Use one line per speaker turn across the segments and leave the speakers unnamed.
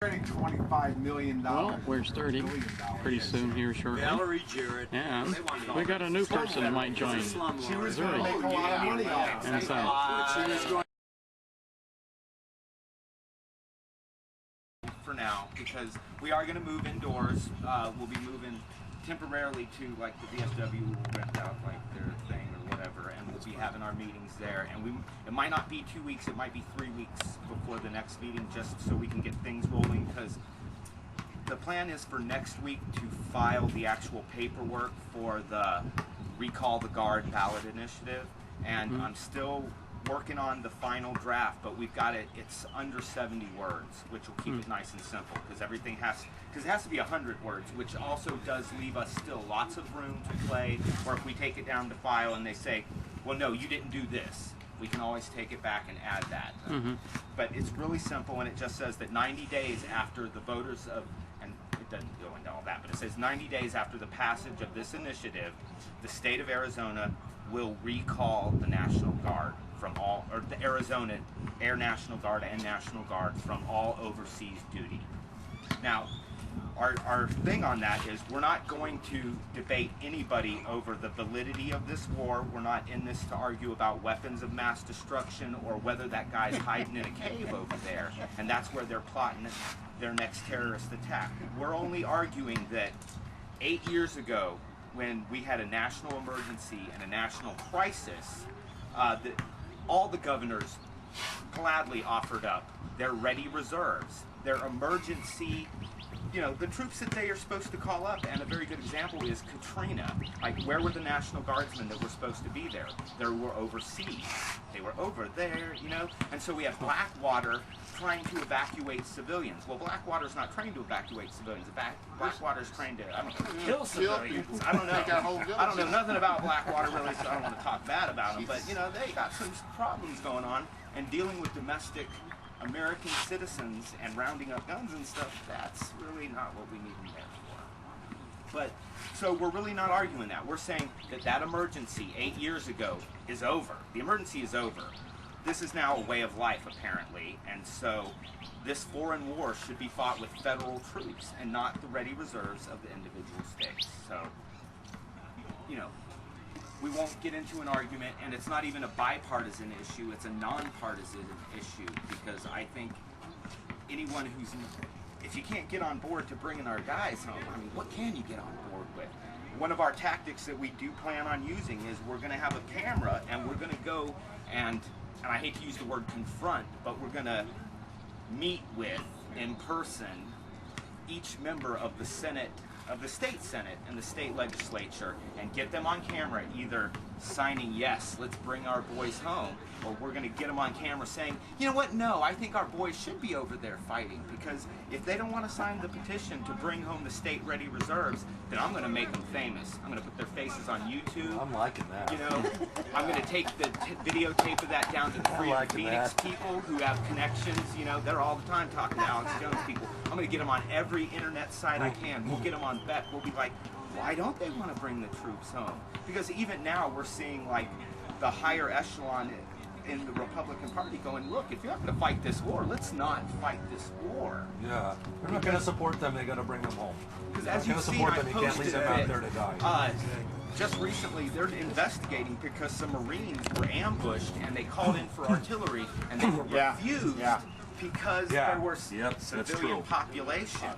$25 million.
Well, where's 30? Pretty soon here shortly.
Valerie Jarrett.
Yeah, we got a new person that might join.
She was going to make a lot of money off
And so,
for now, because we are going to move indoors. We'll be moving temporarily to like the VFW. We'll rent out like their thing or whatever, and we'll be having our meetings there. And it might not be 2 weeks, it might be 3 weeks before the next meeting, just so we can get things rolling. Because the plan is for next week to file the actual paperwork for the Recall the Guard ballot initiative, and I'm still working on the final draft, but we've got it. It's under 70 words, which will keep it nice and simple, because everything it has to be 100 words, which also does leave us still lots of room to play. Or if we take it down to file and they say, well, no, you didn't do this, we can always take it back and add that. But it's really simple, and it just says that 90 days after the voters of, and it doesn't go into all that, but it says 90 days after the passage of this initiative, the state of Arizona will recall the National Guard from all, or the Arizona Air National Guard and National Guard from all overseas duty. Now, our thing on that is we're not going to debate anybody over the validity of this war. We're not in this to argue about weapons of mass destruction or whether that guy's hiding in a cave over there and that's where they're plotting their next terrorist attack. We're only arguing that 8 years ago, when we had a national emergency and a national crisis, all the governors gladly offered up their ready reserves, their emergency, the troops that they are supposed to call up. And a very good example is Katrina. Like, where were the National Guardsmen that were supposed to be there? They were overseas. They were over there, And so we have Blackwater trying to evacuate civilians. Well, Blackwater's not trained to evacuate civilians. Blackwater's trained to, kill civilians. I don't know nothing about Blackwater really, so I don't want to talk bad about them. But, they got some problems going on, and dealing with domestic American citizens and rounding up guns and stuff, that's really not what we need them there for. But, so we're really not arguing that. We're saying that emergency 8 years ago is over. The emergency is over. This is now a way of life, apparently, and so this foreign war should be fought with federal troops and not the ready reserves of the individual states. So, we won't get into an argument, and it's not even a bipartisan issue, it's a nonpartisan issue, because I think anyone if you can't get on board to bringing our guys home, what can you get on board with? One of our tactics that we do plan on using is we're going to have a camera, and we're going to go and I hate to use the word confront, but we're going to meet with, in person, each member of the Senate, of the state Senate and the state legislature, and get them on camera either signing, yes, let's bring our boys home, or we're going to get them on camera saying, you know what, no, I think our boys should be over there fighting, because if they don't want to sign the petition to bring home the state ready reserves, then I'm going to make them famous. I'm going to put their faces on YouTube.
I'm liking that.
I'm going to take the videotape of that down to the Free Phoenix people who have connections. They're all the time talking to Alex Jones people. I'm going to get them on every internet site I can. We'll get them on Beck. We'll be like, why don't they want to bring the troops home? Because even now we're seeing like the higher echelon in the Republican Party going, look, if you're not going to fight this war, let's not fight this war.
Yeah, they're not going to support them. They're going to bring them home.
Because as you've seen, I posted that just recently they're investigating because some Marines were ambushed and they called in for artillery and they were refused because there were civilian population.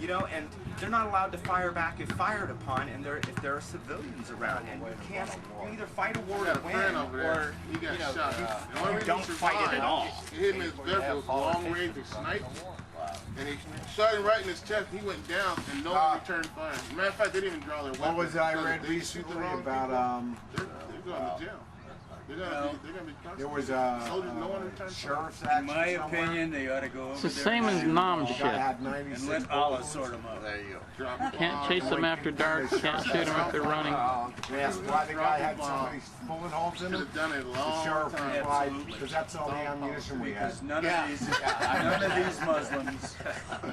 And they're not allowed to fire back if fired upon, and if there are civilians around, and you either fight a war to win, or you don't fight it at all.
He hit him in his gut, it was long range, he sniped, and he shot him right in his chest, he went down, and no one returned fire. As a matter of fact, they didn't even draw their weapons.
What was I read recently about,
they're going to jail. They're gonna be
there was a sheriff's action.
In my opinion, they ought to go over
it's the same as Nom shit.
and let Allah sort them out.
There you go.
Can't chase them after dark, can't shoot them if they're running.
That's why the guy had so many bullet holes in him.
Should have done it a long
Sheriff
time.
replied, because that's all the ammunition we had.
Because none of these Muslims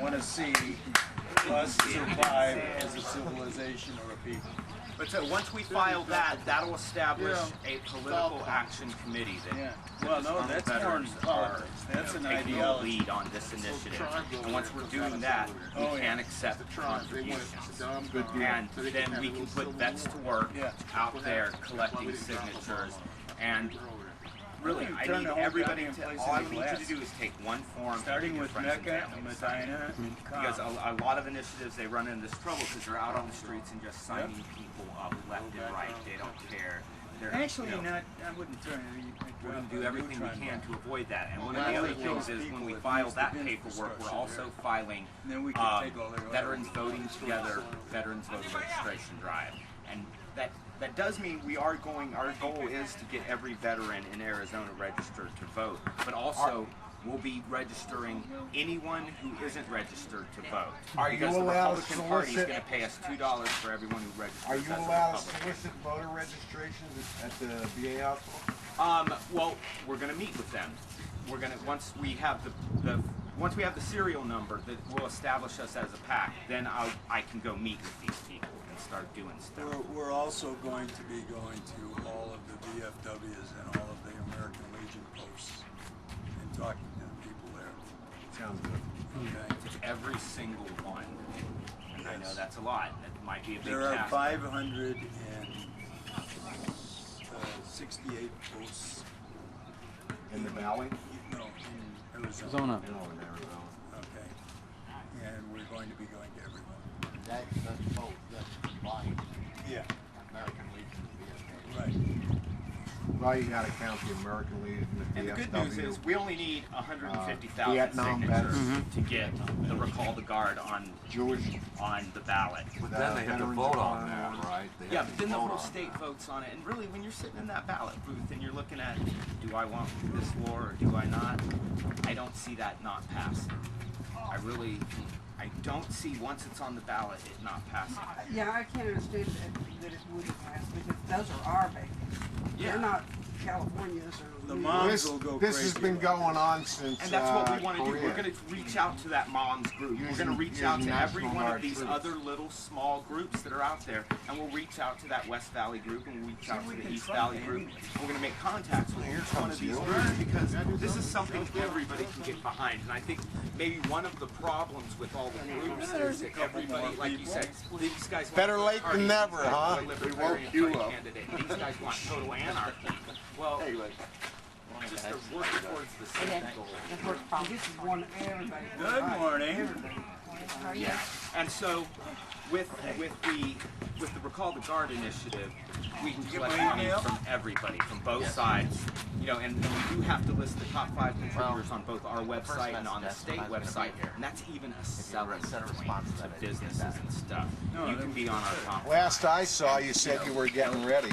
want to see us survive as a civilization or a people.
But so once we file that, that'll establish
Yeah.
a political action committee that
Yeah.
that
Well,
the
no,
Disgruntled
that's more
veterans
than
are,
politics. That's an
taking the
ideology.
lead on this initiative. And once we're doing that, we
Oh, yeah.
can accept
The tribes, they want
contributions.
it dumb good.
And
So they
then
have
we
a
can
little
put
silver
vets to
bullet.
work
Yeah.
out there collecting signatures. And really, I
Turn
need
the whole
everybody
goddamn
to,
place
all I
into
need you to
glass.
do is take one form.
Starting
your
with
friends and
Mecca,
family
Medina, and
because
Kam.
a lot of initiatives, they run into this trouble because they're out on the streets and just signing people up left and right. They don't care. They're,
Actually,
you know,
not. I wouldn't turn it.
we're going to do everything we can to avoid that. And one of the other things is when we file that paperwork, we're also filing
Then we can take all their
Veterans Voting Together, Veterans Voter Registration Drive. And that does mean we are going, our goal is to get every veteran in Arizona registered to vote. But also, we'll be registering anyone who isn't registered to vote.
Are you
Because the
allowed to
Republican Party is
solicit-
going to pay us $2 for everyone who registers
Are you
as a
allowed to
Republican.
solicit voter registrations at the VA hospital?
Well, we're going to meet with them. We're going to once we have once we have the serial number that will establish us as a PAC, then I can go meet with these people and start doing stuff.
We're also going to be going to all of the VFWs and all of the American Legion posts and talking to the people there.
Sounds good.
Okay.
It's every single one. And I know that's a lot. That might be a big
There are
task.
568 posts.
In the valley?
No, in Arizona.
Zona.
No, in Arizona.
Okay. And we're going to be going to everyone.
That's both. That's combined.
Yeah.
American Legion and
Right.
Well, you gotta count the American Legion, the
And the
VFW.
good news is we only need 150,000
Vietnam
signatures
veterans.
to get the Recall the Guard on
Jewish.
the ballot.
But then they have to
Veterans
vote on
on
that,
one.
right? They
Yeah,
have
but
to
then the
vote
whole
on
state
that.
votes on it, and really, when you're sitting in that ballot booth and you're looking at, do I want this law or do I not? I don't see that not passing. I don't see once it's on the ballot it not passing.
Yeah, I can't understand that it wouldn't pass because those are our babies.
Yeah.
They're not California's or.
The
New
moms
This,
will go
this
crazy.
has been going on since
And that's what we want to do.
Korea.
We're going to reach out to that mom's group. We're going to reach out to
using
every
National
one of
Guard
these
troops.
other little small groups that are out there, and we'll reach out to that West Valley group, and we'll reach out to the East Valley group. We're going to make contacts with each one of these groups because this is something everybody can get behind. And I think maybe one of the problems with all the groups is that everybody, like you said, these guys want
Better
a
late than
party,
never,
these guys
huh?
want a Libertarian
We woke you
Party
up.
candidate, and these guys want total anarchy. Well, just to work towards the same goal.
This is one everybody.
Good morning.
Yeah, and so with the Recall the Guard initiative, we can collect
my
money
email?
from everybody, from both sides. You know, and we do have to list the top 5 contributors on both our website and on the state website, and that's even a selling point to businesses and stuff. You can be on our top 5.
Last I saw, you said you were getting ready.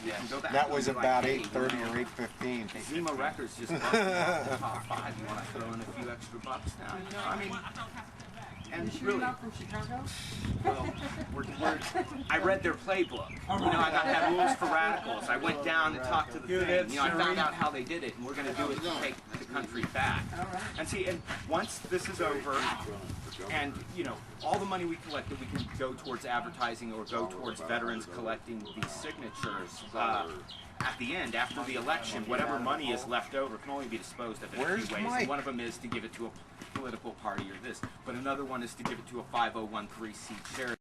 You can go back
That
and
was
be like,
about
hey,
8:30
you know,
or 8:15.
Zima Records just bumped me off the top 5. You want to throw in a few extra bucks now? You know, I mean, and
You're
really,
not from Chicago?
well, I read their playbook. You know, I had rules for radicals. I went down and talked to the thing. You know, I found out how they did it, and we're going to do it to take the country back. And see, and once this is over, and you know, all the money we collected, we can go towards advertising or go towards veterans collecting these signatures. At the end, after the election, whatever money is left over can only be disposed of in a
Where's
few ways.
Mike?
And one of them is to give it to a political party or this, but another one is to give it to a 5013C charity.